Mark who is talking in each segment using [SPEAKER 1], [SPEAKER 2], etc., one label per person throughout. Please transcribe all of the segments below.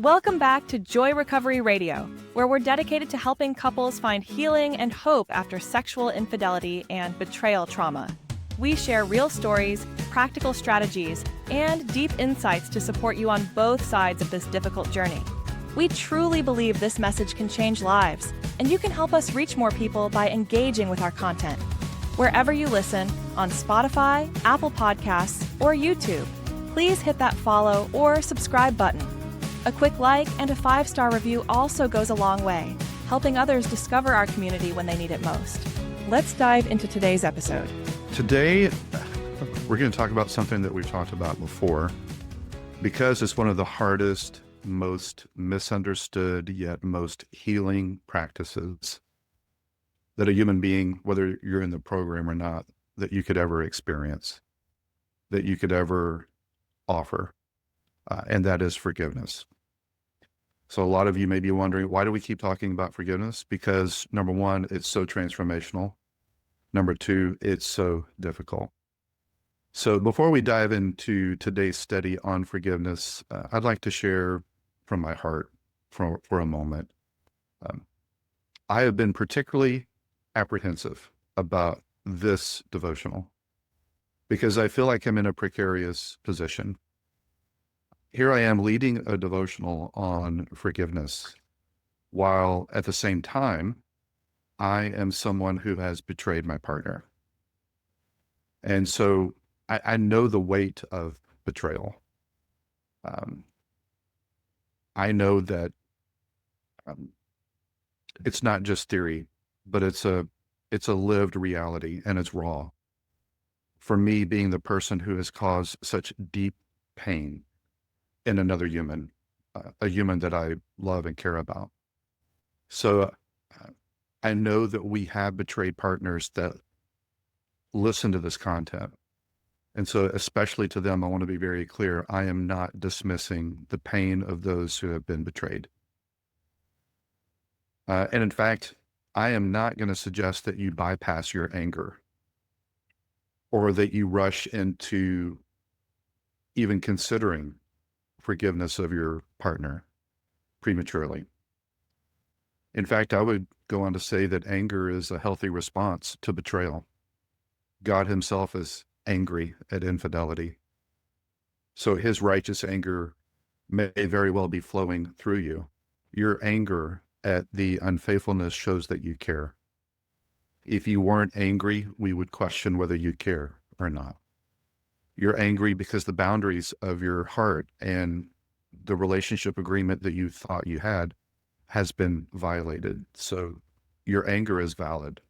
[SPEAKER 1] Welcome back to Joy Recovery Radio, where we're dedicated to helping couples find healing and hope after sexual infidelity and betrayal trauma. We share real stories, practical strategies, and deep insights to support you on both sides of this difficult journey. We truly believe this message can change lives, and you can help us reach more people by engaging with our content. Wherever you listen, on Spotify, Apple Podcasts, or YouTube, please hit that follow or subscribe button. A quick like and a 5-star review also goes a long way, helping others discover our community when they need it most. Let's dive into today's episode.
[SPEAKER 2] Today, we're going to talk about something that we've talked about before, because it's one of the hardest, most misunderstood, yet most healing practices that a human being, whether you're in the program or not, that you could ever experience, that you could ever offer, and that is forgiveness. So a lot of you may be wondering, why do we keep talking about forgiveness? Because number one, it's so transformational. Number two, it's so difficult. So before we dive into today's study on forgiveness, I'd like to share from my heart for a moment. I have been particularly apprehensive about this devotional because I feel like I'm in a precarious position. Here I am leading a devotional on forgiveness, while at the same time, I am someone who has betrayed my partner. And so I know the weight of betrayal. I know that it's not just theory, but it's a lived reality, and it's raw. For me, being the person who has caused such deep pain in another human, a human that I love and care about. So I know that we have betrayed partners that listen to this content. And so especially to them, I want to be very clear. I am not dismissing the pain of those who have been betrayed. And in fact, I am not going to suggest that you bypass your anger or that you rush into even considering forgiveness of your partner prematurely. In fact, I would go on to say that anger is a healthy response to betrayal. God himself is angry at infidelity. So his righteous anger may very well be flowing through you. Your anger at the unfaithfulness shows that you care. If you weren't angry, we would question whether you care or not. You're angry because the boundaries of your heart and the relationship agreement that you thought you had has been violated. So your anger is valid.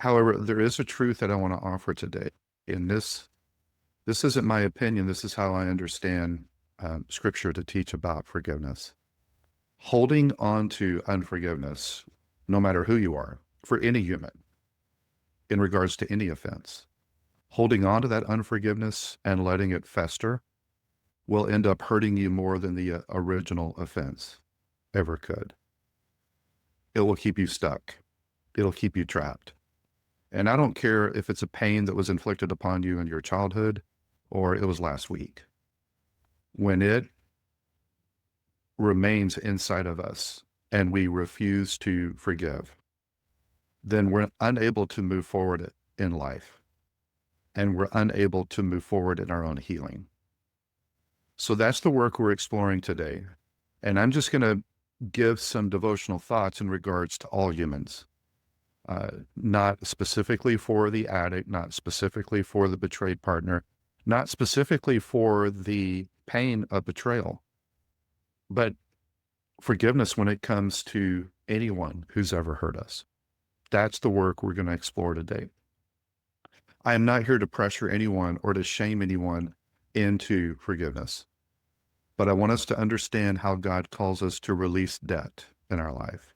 [SPEAKER 2] However, there is a truth that I want to offer today. And this isn't my opinion. This is how I understand Scripture to teach about forgiveness. Holding on to unforgiveness, no matter who you are, for any human, in regards to any offense, holding on to that unforgiveness and letting it fester will end up hurting you more than the original offense ever could. It will keep you stuck. It'll keep you trapped. And I don't care if it's a pain that was inflicted upon you in your childhood or it was last week. When it remains inside of us and we refuse to forgive, then we're unable to move forward in life. And we're unable to move forward in our own healing. So that's the work we're exploring today. And I'm just going to give some devotional thoughts in regards to all humans, not specifically for the addict, not specifically for the betrayed partner, not specifically for the pain of betrayal, but forgiveness when it comes to anyone who's ever hurt us. That's the work we're going to explore today. I am not here to pressure anyone or to shame anyone into forgiveness, but I want us to understand how God calls us to release debt in our life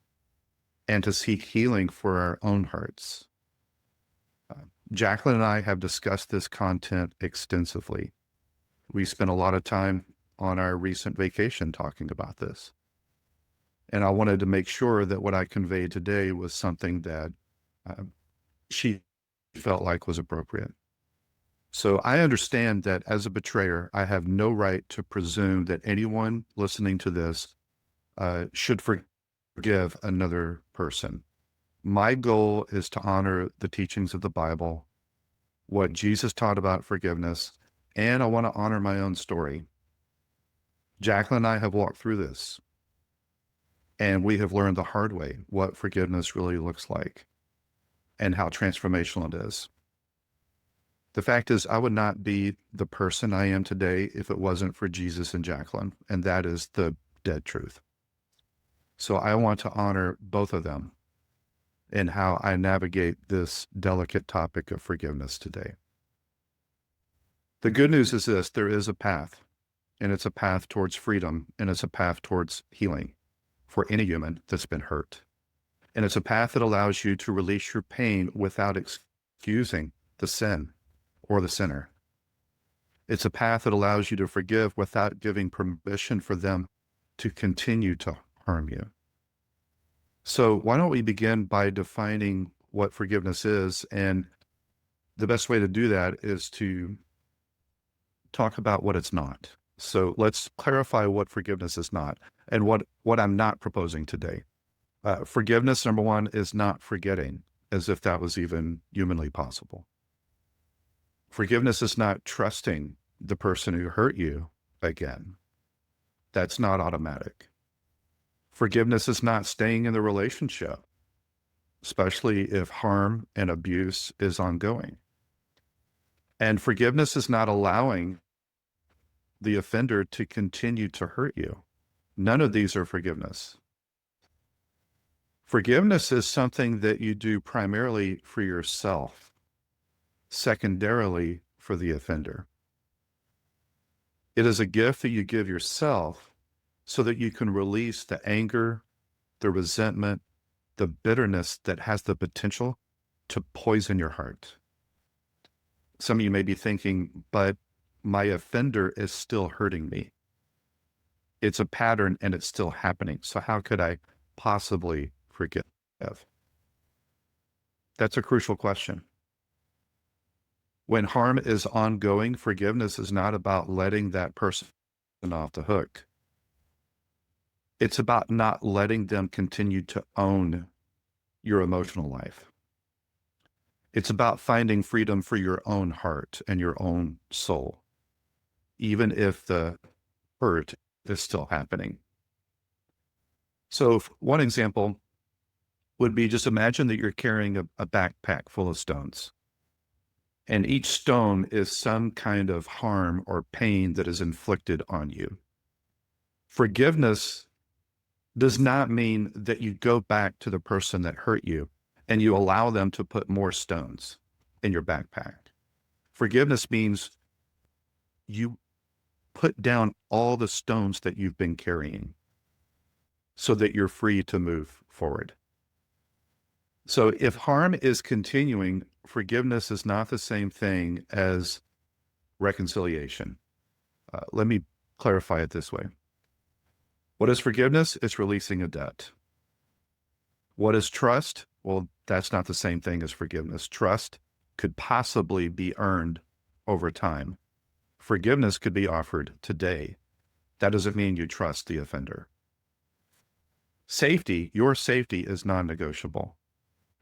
[SPEAKER 2] and to seek healing for our own hearts. Jacqueline and I have discussed this content extensively. We spent a lot of time on our recent vacation talking about this. And I wanted to make sure that what I conveyed today was something that she felt like was appropriate. So I understand that as a betrayer, I have no right to presume that anyone listening to this should forgive another person. My goal is to honor the teachings of the Bible, what Jesus taught about forgiveness, and I want to honor my own story. Jacqueline and I have walked through this, and we have learned the hard way what forgiveness really looks like and how transformational it is. The fact is, I would not be the person I am today if it wasn't for Jesus and Jacqueline, and that is the dead truth. So I want to honor both of them in how I navigate this delicate topic of forgiveness today. The good news is this: there is a path, and it's a path towards freedom, and it's a path towards healing for any human that's been hurt. And it's a path that allows you to release your pain without excusing the sin or the sinner. It's a path that allows you to forgive without giving permission for them to continue to harm you. So why don't we begin by defining what forgiveness is? And the best way to do that is to talk about what it's not. So let's clarify what forgiveness is not and what I'm not proposing today. Forgiveness, number one, is not forgetting, as if that was even humanly possible. Forgiveness is not trusting the person who hurt you again. That's not automatic. Forgiveness is not staying in the relationship, especially if harm and abuse is ongoing. And forgiveness is not allowing the offender to continue to hurt you. None of these are forgiveness. Forgiveness is something that you do primarily for yourself, secondarily for the offender. It is a gift that you give yourself so that you can release the anger, the resentment, the bitterness that has the potential to poison your heart. Some of you may be thinking, but my offender is still hurting me. It's a pattern and it's still happening. So how could I possibly forgive? That's a crucial question. When harm is ongoing, forgiveness is not about letting that person off the hook. It's about not letting them continue to own your emotional life. It's about finding freedom for your own heart and your own soul, even if the hurt is still happening. So one example would be, just imagine that you're carrying a backpack full of stones. And each stone is some kind of harm or pain that is inflicted on you. Forgiveness does not mean that you go back to the person that hurt you and you allow them to put more stones in your backpack. Forgiveness means you put down all the stones that you've been carrying so that you're free to move forward. So if harm is continuing, forgiveness is not the same thing as reconciliation. Let me clarify it this way. What is forgiveness? It's releasing a debt. What is trust? Well, that's not the same thing as forgiveness. Trust could possibly be earned over time. Forgiveness could be offered today. That doesn't mean you trust the offender. Safety, your safety is non-negotiable.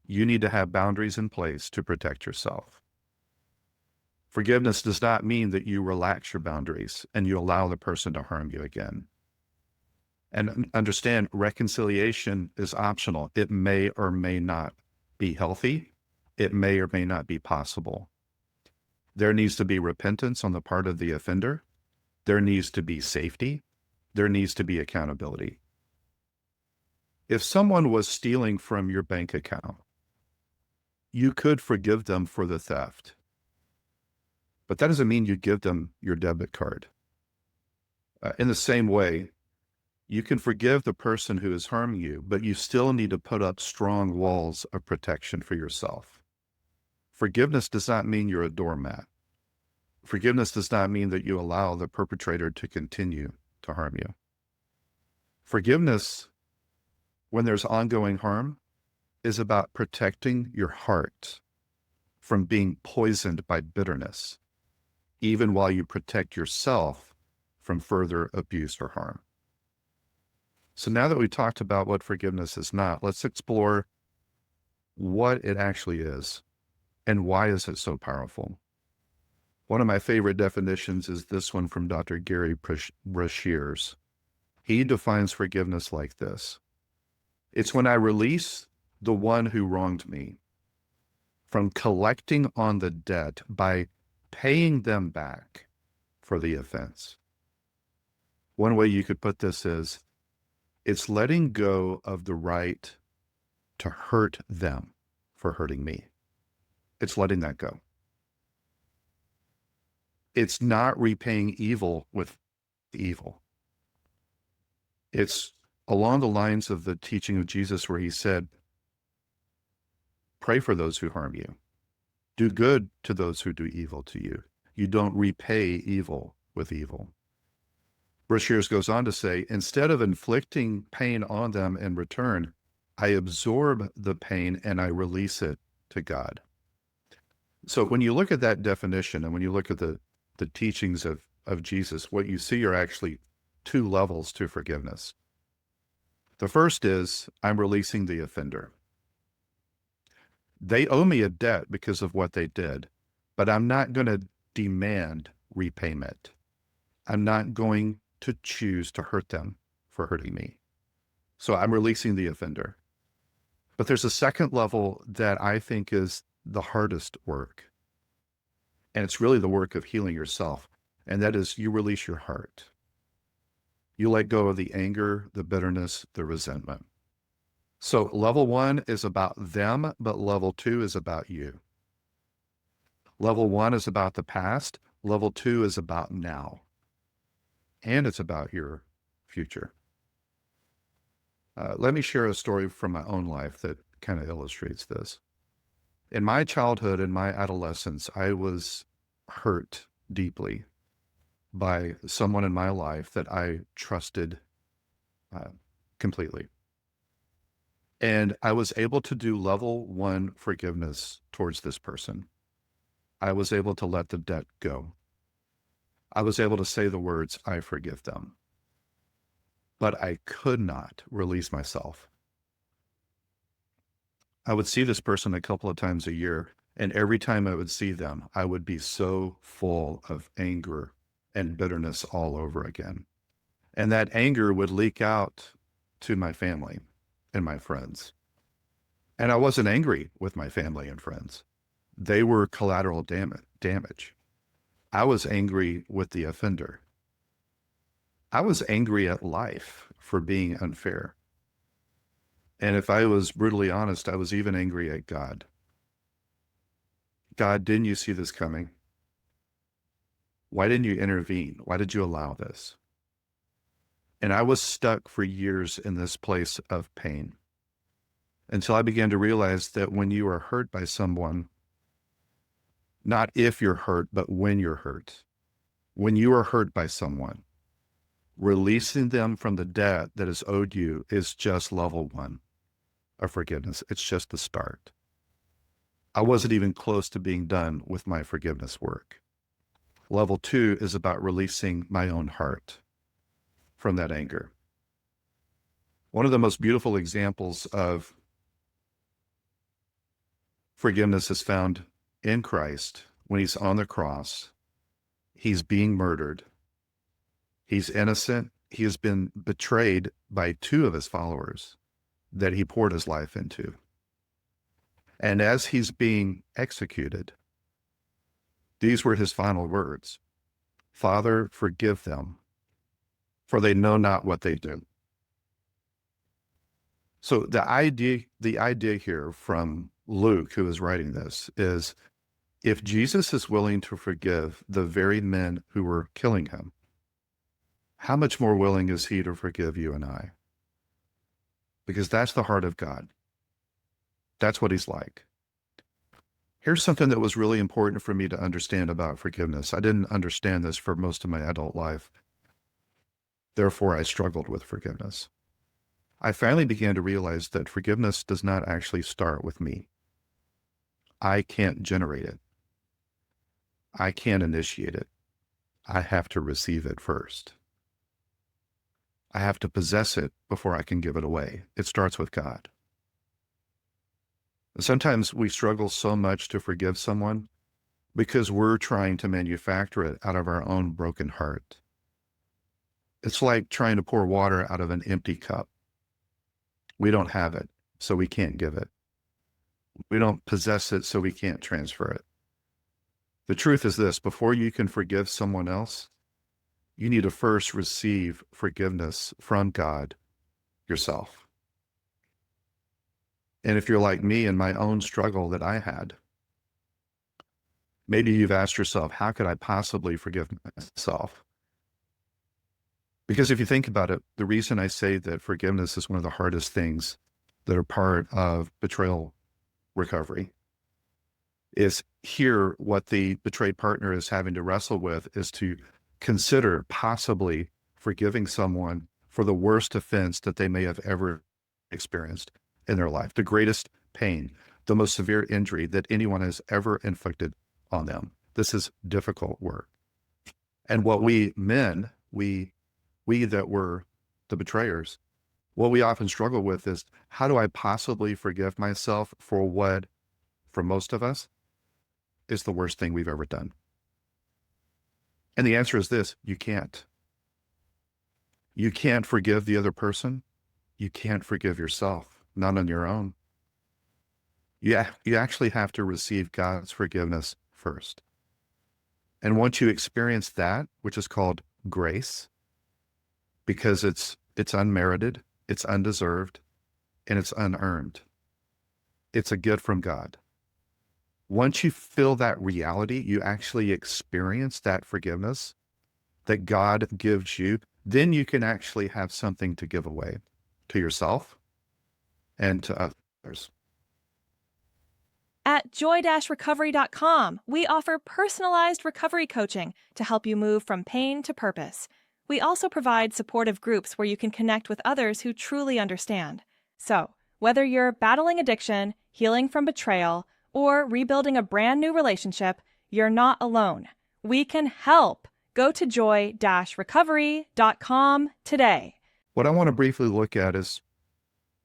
[SPEAKER 2] You need to have boundaries in place to protect yourself. Forgiveness does not mean that you relax your boundaries and you allow the person to harm you again. And understand, reconciliation is optional. It may or may not be healthy. It may or may not be possible. There needs to be repentance on the part of the offender. There needs to be safety. There needs to be accountability. If someone was stealing from your bank account, you could forgive them for the theft, but that doesn't mean you give them your debit card. In the same way, you can forgive the person who is harming you, but you still need to put up strong walls of protection for yourself. Forgiveness does not mean you're a doormat. Forgiveness does not mean that you allow the perpetrator to continue to harm you. Forgiveness, when there's ongoing harm, is about protecting your heart from being poisoned by bitterness even while you protect yourself from further abuse or harm. So now that we talked about what forgiveness is not, let's explore what it actually is and why is it so powerful. One of my favorite definitions is this one from Dr. Gary Brashears. He defines forgiveness like this: it's when I release the one who wronged me from collecting on the debt by paying them back for the offense. One way you could put this is, it's letting go of the right to hurt them for hurting me. It's letting that go. It's not repaying evil with evil. It's along the lines of the teaching of Jesus where he said, pray for those who harm you. Do good to those who do evil to you. You don't repay evil with evil. Brashears goes on to say, instead of inflicting pain on them in return, I absorb the pain and I release it to God. So when you look at that definition and when you look at the teachings of Jesus, what you see are actually two levels to forgiveness. The first is, I'm releasing the offender. They owe me a debt because of what they did, but I'm not going to demand repayment. I'm not going to choose to hurt them for hurting me. So I'm releasing the offender. But there's a second level that I think is the hardest work. And it's really the work of healing yourself. And that is, you release your heart. You let go of the anger, the bitterness, the resentment. So level 1 is about them, but level 2 is about you. Level 1 is about the past. Level 2 is about now. And it's about your future. Let me share a story from my own life that kind of illustrates this. In my childhood and my adolescence, I was hurt deeply by someone in my life that I trusted completely. And I was able to do level 1 forgiveness towards this person. I was able to let the debt go. I was able to say the words, I forgive them. But I could not release myself. I would see this person a couple of times a year, and every time I would see them, I would be so full of anger and bitterness all over again. And that anger would leak out to my family and my friends. And I wasn't angry with my family and friends. They were collateral damage. I was angry with the offender. I was angry at life for being unfair. And if I was brutally honest, I was even angry at God. God, didn't you see this coming? Why didn't you intervene? Why did you allow this? And I was stuck for years in this place of pain until I began to realize that when you are hurt by someone, not if you're hurt, but when you're hurt, when you are hurt by someone, releasing them from the debt that is owed you is just level 1 of forgiveness. It's just the start. I wasn't even close to being done with my forgiveness work. Level 2 is about releasing my own heart from that anger. One of the most beautiful examples of forgiveness is found in Christ when he's on the cross. He's being murdered. He's innocent. He has been betrayed by 2 of his followers that he poured his life into. And as he's being executed, these were his final words: Father, forgive them, for they know not what they do. So the idea here from Luke, who is writing this, is if Jesus is willing to forgive the very men who were killing him, how much more willing is he to forgive you and I? Because that's the heart of God. That's what he's like. Here's something that was really important for me to understand about forgiveness. I didn't understand this for most of my adult life. Therefore, I struggled with forgiveness. I finally began to realize that forgiveness does not actually start with me. I can't generate it. I can't initiate it. I have to receive it first. I have to possess it before I can give it away. It starts with God. Sometimes we struggle so much to forgive someone because we're trying to manufacture it out of our own broken heart. It's like trying to pour water out of an empty cup. We don't have it, so we can't give it. We don't possess it, so we can't transfer it. The truth is this: before you can forgive someone else, you need to first receive forgiveness from God yourself. And if you're like me in my own struggle that I had, maybe you've asked yourself, how could I possibly forgive myself? Because if you think about it, the reason I say that forgiveness is one of the hardest things that are part of betrayal recovery is here what the betrayed partner is having to wrestle with is to consider possibly forgiving someone for the worst offense that they may have ever experienced in their life, the greatest pain, the most severe injury that anyone has ever inflicted on them. This is difficult work. And what we men, we that were the betrayers, what we often struggle with is, how do I possibly forgive myself for what, for most of us, is the worst thing we've ever done? And the answer is this: you can't. You can't forgive the other person. You can't forgive yourself, not on your own. You actually have to receive God's forgiveness first. And once you experience that, which is called grace, because it's unmerited, it's undeserved, and it's unearned. It's a gift from God. Once you feel that reality, you actually experience that forgiveness that God gives you, then you can actually have something to give away to yourself and to others.
[SPEAKER 1] At joy-recovery.com, we offer personalized recovery coaching to help you move from pain to purpose. We also provide supportive groups where you can connect with others who truly understand. So, whether you're battling addiction, healing from betrayal, or rebuilding a brand new relationship, you're not alone. We can help. Go to joy-recovery.com today.
[SPEAKER 2] What I want to briefly look at is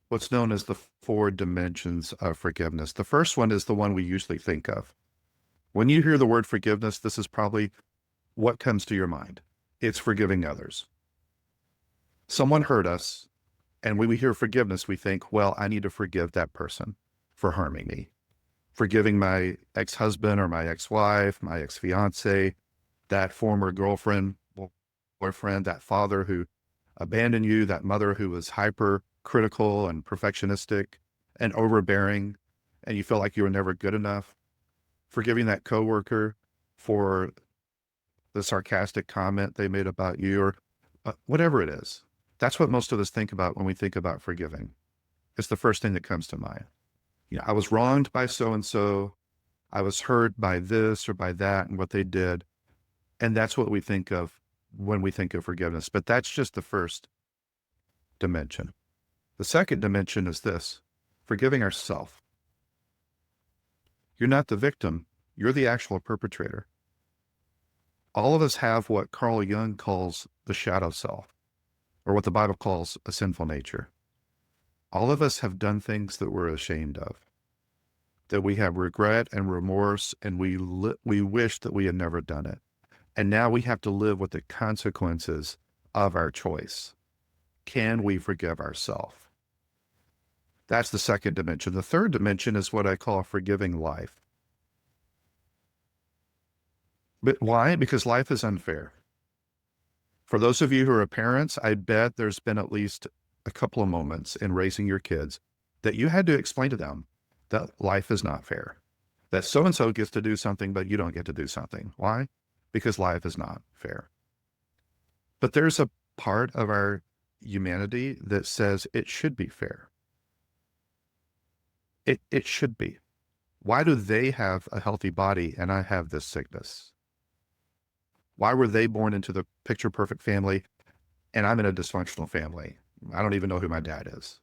[SPEAKER 2] what's known as the 4 dimensions of forgiveness. The first one is the one we usually think of. When you hear the word forgiveness, this is probably what comes to your mind. It's forgiving others. Someone hurt us, and when we hear forgiveness, we think, well, I need to forgive that person for harming me. Forgiving my ex-husband or my ex-wife, my ex-fiance, that former girlfriend, boyfriend, that father who abandoned you, that mother who was hypercritical and perfectionistic and overbearing, and you feel like you were never good enough. Forgiving that coworker for the sarcastic comment they made about you, or whatever it is. That's what most of us think about when we think about forgiving. It's the first thing that comes to mind. You know, I was wronged by so-and-so. I was hurt by this or by that and what they did. And that's what we think of when we think of forgiveness. But that's just the first dimension. The second dimension is this: forgiving ourselves. You're not the victim. You're the actual perpetrator. All of us have what Carl Jung calls the shadow self, or what the Bible calls a sinful nature. All of us have done things that we're ashamed of, that we have regret and remorse, and we wish that we had never done it. And now we have to live with the consequences of our choice. Can we forgive ourselves? That's the second dimension. The third dimension is what I call forgiving life. But why? Because life is unfair. For those of you who are parents, I bet there's been at least a couple of moments in raising your kids that you had to explain to them that life is not fair, that so-and-so gets to do something, but you don't get to do something. Why? Because life is not fair. But there's a part of our humanity that says it should be fair. It should be. Why do they have a healthy body and I have this sickness? Why were they born into the picture perfect family and I'm in a dysfunctional family? I don't even know who my dad is.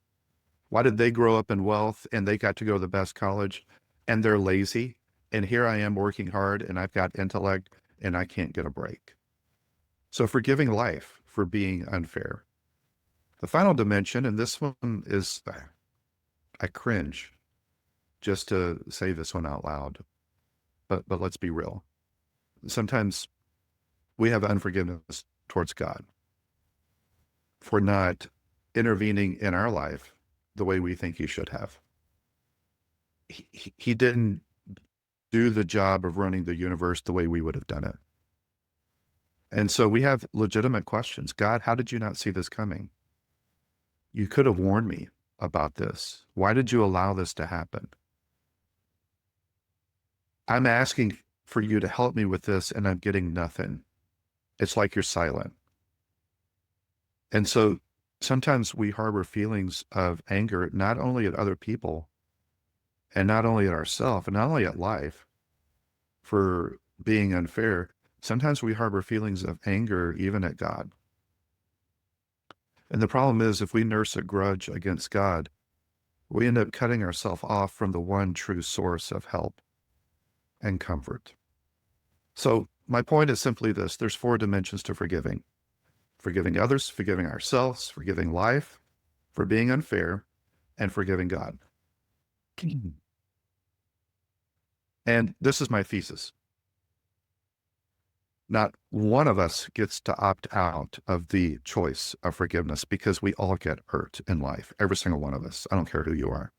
[SPEAKER 2] Why did they grow up in wealth and they got to go to the best college and they're lazy? And here I am working hard and I've got intellect and I can't get a break. So forgiving life for being unfair. The final dimension, and this one is, I cringe just to say this one out loud, but let's be real. Sometimes we have unforgiveness towards God for not intervening in our life the way we think he should have. He didn't do the job of running the universe the way we would have done it. And so we have legitimate questions. God, how did you not see this coming? You could have warned me about this. Why did you allow this to happen? I'm asking for you to help me with this, and I'm getting nothing. It's like you're silent. And so sometimes we harbor feelings of anger, not only at other people and not only at ourselves and not only at life for being unfair. Sometimes we harbor feelings of anger even at God. And the problem is, if we nurse a grudge against God, we end up cutting ourselves off from the one true source of help and comfort. So my point is simply this. There's 4 dimensions to forgiving. Forgiving others, forgiving ourselves, forgiving life, for being unfair, and forgiving God. And this is my thesis. Not one of us gets to opt out of the choice of forgiveness because we all get hurt in life. Every single one of us. I don't care who you are.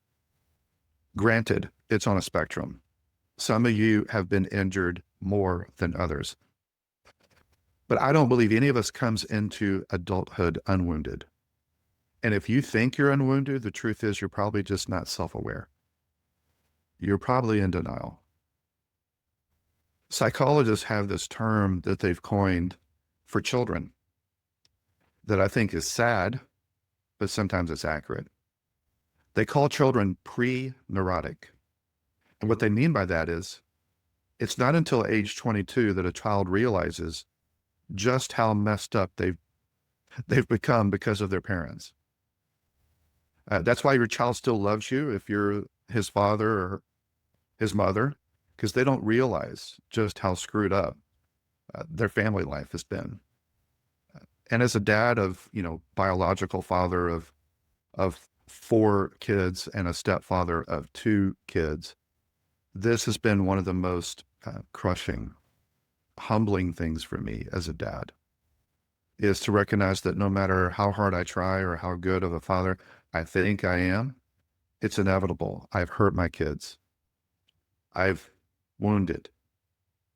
[SPEAKER 2] Granted, it's on a spectrum. Some of you have been injured more than others. But I don't believe any of us comes into adulthood unwounded. And if you think you're unwounded, the truth is you're probably just not self-aware. You're probably in denial. Psychologists have this term that they've coined for children that I think is sad, but sometimes it's accurate. They call children pre-neurotic. And what they mean by that is it's not until age 22 that a child realizes just how messed up they've become because of their parents. That's why your child still loves you if you're his father or his mother, because they don't realize just how screwed up their family life has been. And as a dad of, biological father of 4 kids and a stepfather of 2 kids, this has been one of the most crushing, humbling things for me as a dad, is to recognize that no matter how hard I try or how good of a father I think I am, it's inevitable. I've hurt my kids. I've wounded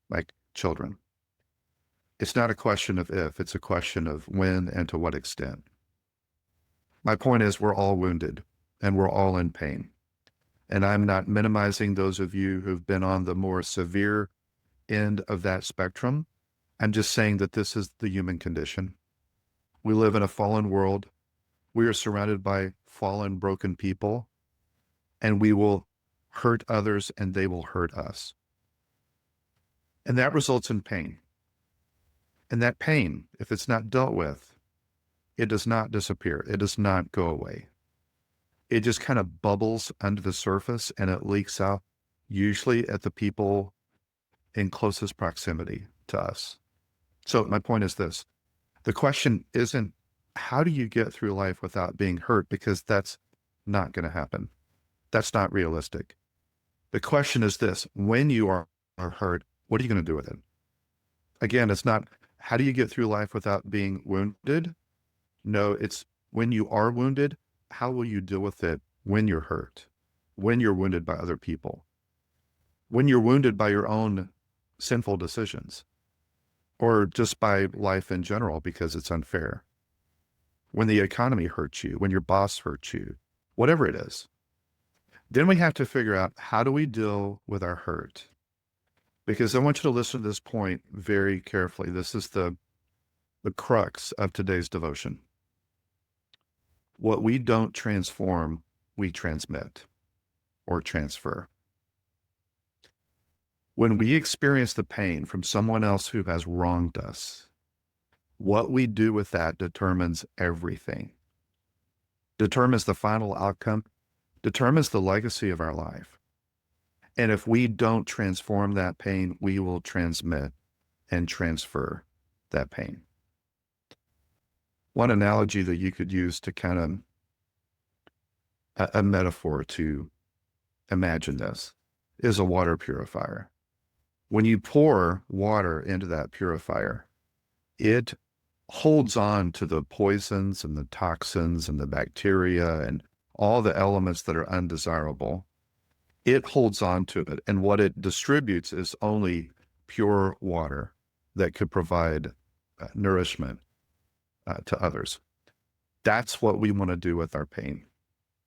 [SPEAKER 2] my children. It's not a question of if, it's a question of when and to what extent. My point is we're all wounded and we're all in pain. And I'm not minimizing those of you who've been on the more severe end of that spectrum. I'm just saying that this is the human condition. We live in a fallen world. We are surrounded by fallen, broken people, and we will hurt others and they will hurt us. And that results in pain. And that pain, if it's not dealt with, it does not disappear. It does not go away. It just kind of bubbles under the surface and it leaks out, usually at the people in closest proximity to us. So my point is this. The question isn't, how do you get through life without being hurt? Because that's not going to happen. That's not realistic. The question is this, when you are hurt, what are you going to do with it? Again, it's not, how do you get through life without being wounded? No, it's when you are wounded, how will you deal with it when you're hurt, when you're wounded by other people, when you're wounded by your own sinful decisions, or just by life in general because it's unfair, when the economy hurts you, when your boss hurts you, whatever it is. Then we have to figure out, how do we deal with our hurt? Because I want you to listen to this point very carefully. This is the crux of today's devotion. What we don't transform, we transmit or transfer. When we experience the pain from someone else who has wronged us, what we do with that determines everything, determines the final outcome, determines the legacy of our life. And if we don't transform that pain, we will transmit and transfer that pain. One analogy that you could use to kind of a metaphor to imagine this is a water purifier. When you pour water into that purifier, it holds on to the poisons and the toxins and the bacteria and all the elements that are undesirable. It holds on to it. And what it distributes is only pure water that could provide nourishment to others. That's what we want to do with our pain.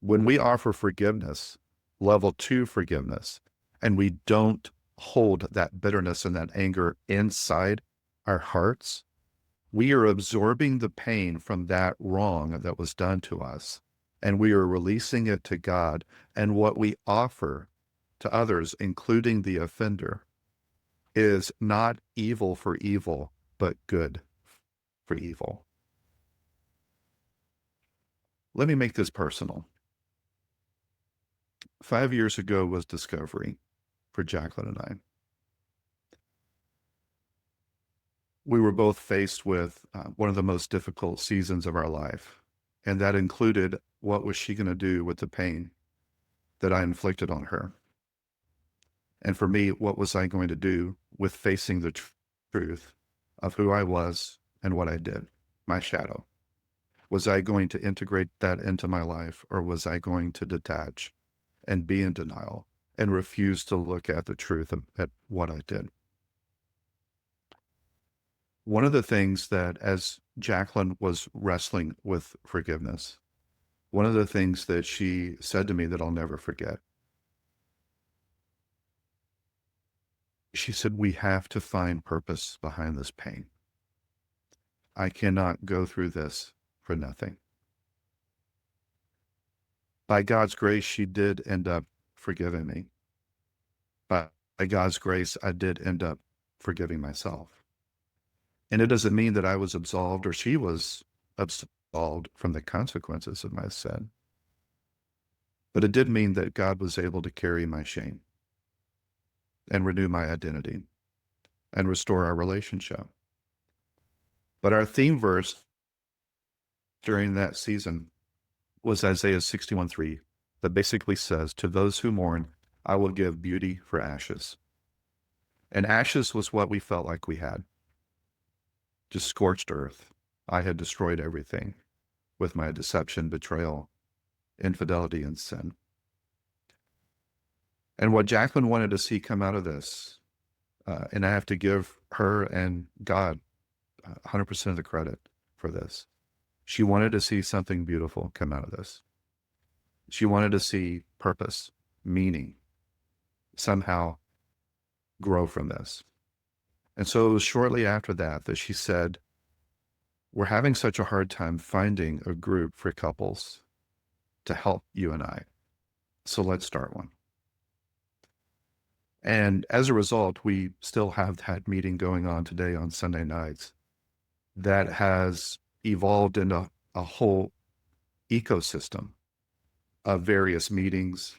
[SPEAKER 2] When we offer forgiveness, level 2 forgiveness, and we don't hold that bitterness and that anger inside our hearts, we are absorbing the pain from that wrong that was done to us, and we are releasing it to God. And what we offer to others, including the offender, is not evil for evil, but good for evil. Let me make this personal. 5 years ago was discovery for Jacqueline and I. We were both faced with one of the most difficult seasons of our life, and that included what was she going to do with the pain that I inflicted on her? And for me, what was I going to do with facing the truth of who I was and what I did, my shadow? Was I going to integrate that into my life, or was I going to detach and be in denial and refuse to look at the truth at what I did? One of the things that, as Jacqueline was wrestling with forgiveness, one of the things that she said to me that I'll never forget, she said, we have to find purpose behind this pain. I cannot go through this for nothing. By God's grace, she did end up forgiving me. By God's grace, I did end up forgiving myself. And it doesn't mean that I was absolved or she was absolved from the consequences of my sin. But it did mean that God was able to carry my shame and renew my identity and restore our relationship. But our theme verse during that season was Isaiah 61:3, that basically says, to those who mourn, I will give beauty for ashes. And ashes was what we felt like we had. Just scorched earth. I had destroyed everything with my deception, betrayal, infidelity, and sin. And what Jacqueline wanted to see come out of this, and I have to give her and God 100% of the credit for this. She wanted to see something beautiful come out of this. She wanted to see purpose, meaning, somehow grow from this. And so it was shortly after that she said, we're having such a hard time finding a group for couples to help you and I. So let's start one. And as a result, we still have that meeting going on today on Sunday nights that has evolved into a whole ecosystem of various meetings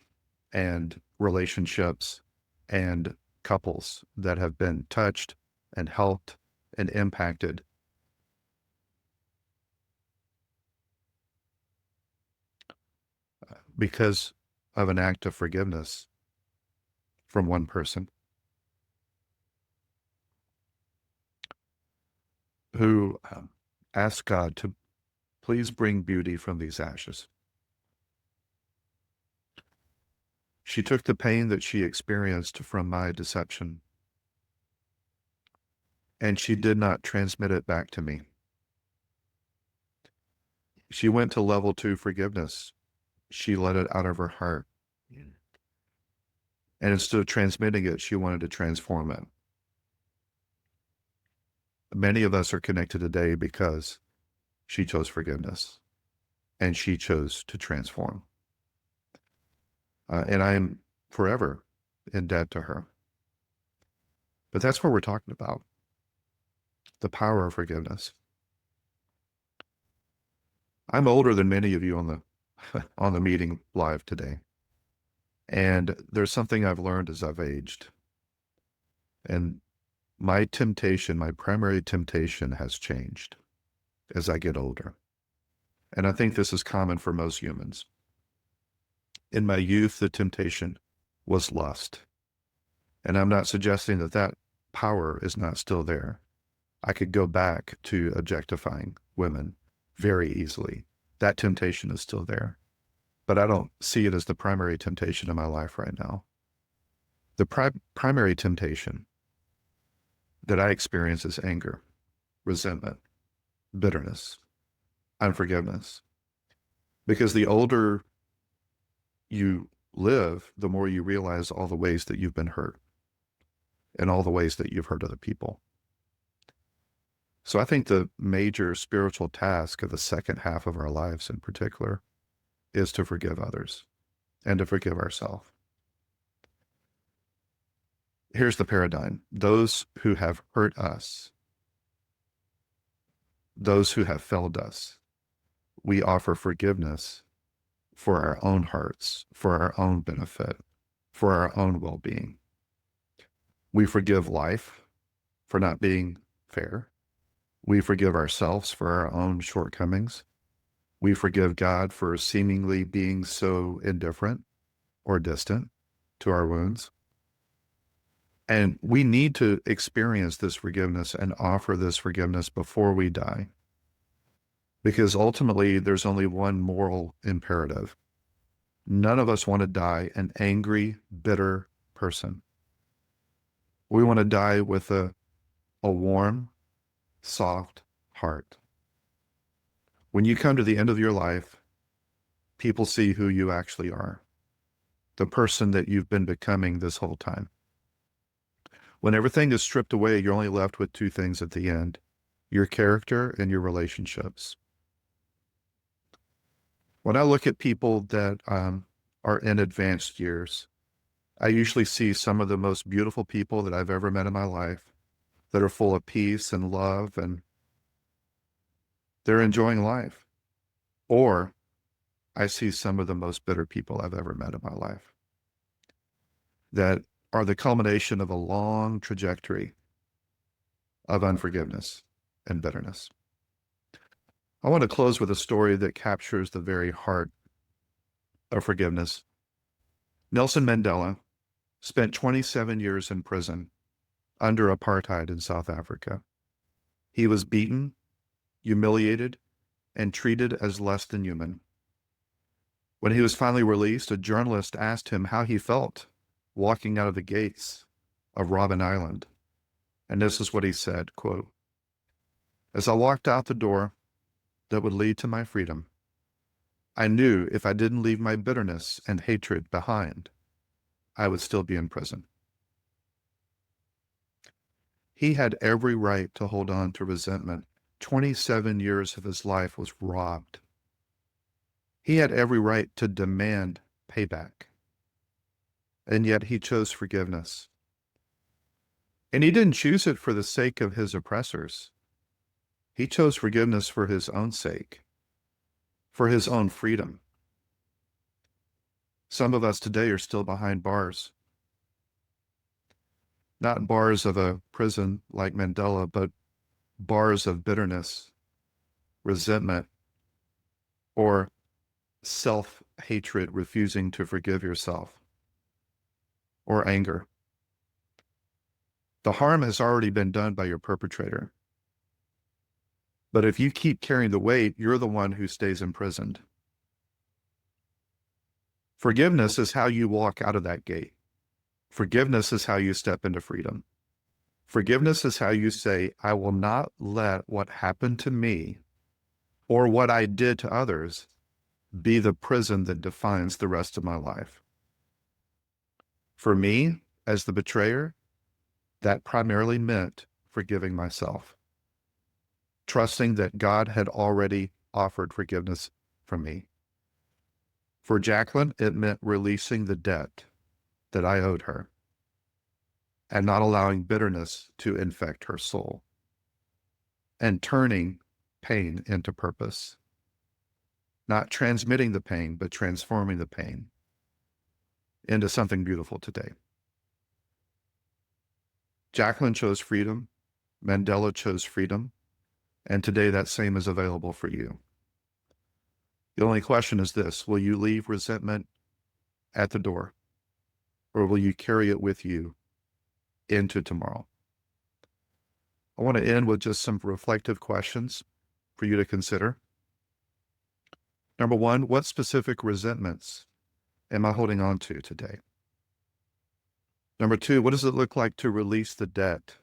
[SPEAKER 2] and relationships and couples that have been touched and helped and impacted because of an act of forgiveness from one person who asked God to please bring beauty from these ashes. She took the pain that she experienced from my deception, and she did not transmit it back to me. She went to level 2 forgiveness. She let it out of her heart. And instead of transmitting it, she wanted to transform it. Many of us are connected today because she chose forgiveness and she chose to transform. And I am forever in debt to her. But that's what we're talking about. The power of forgiveness. I'm older than many of you on the meeting live today. And there's something I've learned as I've aged. And my temptation, my primary temptation has changed. as I get older. And I think this is common for most humans. In my youth, the temptation was lust. And I'm not suggesting that that power is not still there. I could go back to objectifying women very easily. That temptation is still there. But I don't see it as the primary temptation in my life right now. The primary temptation that I experience is anger, resentment, bitterness, unforgiveness. Because the older you live, the more you realize all the ways that you've been hurt and all the ways that you've hurt other people. So I think the major spiritual task of the second half of our lives in particular is to forgive others and to forgive ourselves. Here's the paradigm. Those who have hurt us, those who have failed us, we offer forgiveness for our own hearts, for our own benefit, for our own well-being. We forgive life for not being fair. We forgive ourselves for our own shortcomings. We forgive God for seemingly being so indifferent or distant to our wounds. And we need to experience this forgiveness and offer this forgiveness before we die. Because ultimately, there's only one moral imperative. None of us want to die an angry, bitter person. We want to die with a warm, soft heart. When you come to the end of your life, people see who you actually are, the person that you've been becoming this whole time. When everything is stripped away, you're only left with two things at the end: your character and your relationships. When I look at people that are in advanced years, I usually see some of the most beautiful people that I've ever met in my life that are full of peace and love, and they're enjoying life. Or I see some of the most bitter people I've ever met in my life that are the culmination of a long trajectory of unforgiveness and bitterness. I want to close with a story that captures the very heart of forgiveness. Nelson Mandela spent 27 years in prison under apartheid in South Africa. He was beaten, humiliated, and treated as less than human. When he was finally released, a journalist asked him how he felt walking out of the gates of Robben Island. And this is what he said, quote, "As I walked out the door that would lead to my freedom, I knew if I didn't leave my bitterness and hatred behind, I would still be in prison." He had every right to hold on to resentment. 27 years of his life was robbed. He had every right to demand payback. And yet he chose forgiveness. And he didn't choose it for the sake of his oppressors. He chose forgiveness for his own sake, for his own freedom. Some of us today are still behind bars. Not bars of a prison like Mandela, but bars of bitterness, resentment, or self-hatred, refusing to forgive yourself, or anger. The harm has already been done by your perpetrator. But if you keep carrying the weight, you're the one who stays imprisoned. Forgiveness is how you walk out of that gate. Forgiveness is how you step into freedom. Forgiveness is how you say, I will not let what happened to me or what I did to others be the prison that defines the rest of my life. For me, as the betrayer, that primarily meant forgiving myself, trusting that God had already offered forgiveness for me. For Jacqueline, it meant releasing the debt that I owed her and not allowing bitterness to infect her soul, and turning pain into purpose, not transmitting the pain, but transforming the pain into something beautiful today. Jacqueline chose freedom. Mandela chose freedom. And today that same is available for you. The only question is this: will you leave resentment at the door, or will you carry it with you into tomorrow? I want to end with just some reflective questions for you to consider. Number one, what specific resentments am I holding on to today? Number two, what does it look like to release the debt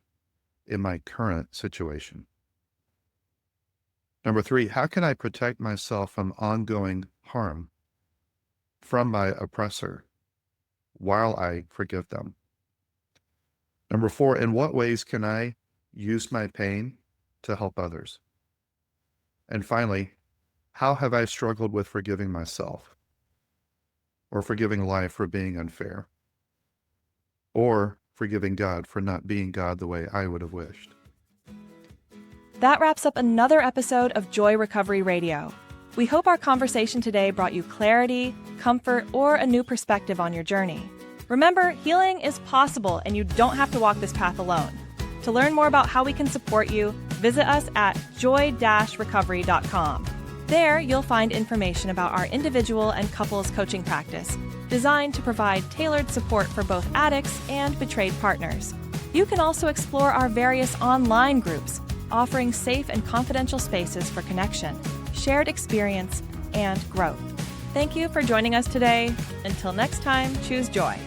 [SPEAKER 2] in my current situation? Number three, how can I protect myself from ongoing harm from my oppressor while I forgive them? Number four, in what ways can I use my pain to help others? And finally, how have I struggled with forgiving myself, or forgiving life for being unfair, or forgiving God for not being God the way I would have wished?
[SPEAKER 1] That wraps up another episode of Joy Recovery Radio. We hope our conversation today brought you clarity, comfort, or a new perspective on your journey. Remember, healing is possible and you don't have to walk this path alone. To learn more about how we can support you, visit us at joy-recovery.com. There, you'll find information about our individual and couples coaching practice, designed to provide tailored support for both addicts and betrayed partners. You can also explore our various online groups, offering safe and confidential spaces for connection, shared experience, and growth. Thank you for joining us today. Until next time, choose joy.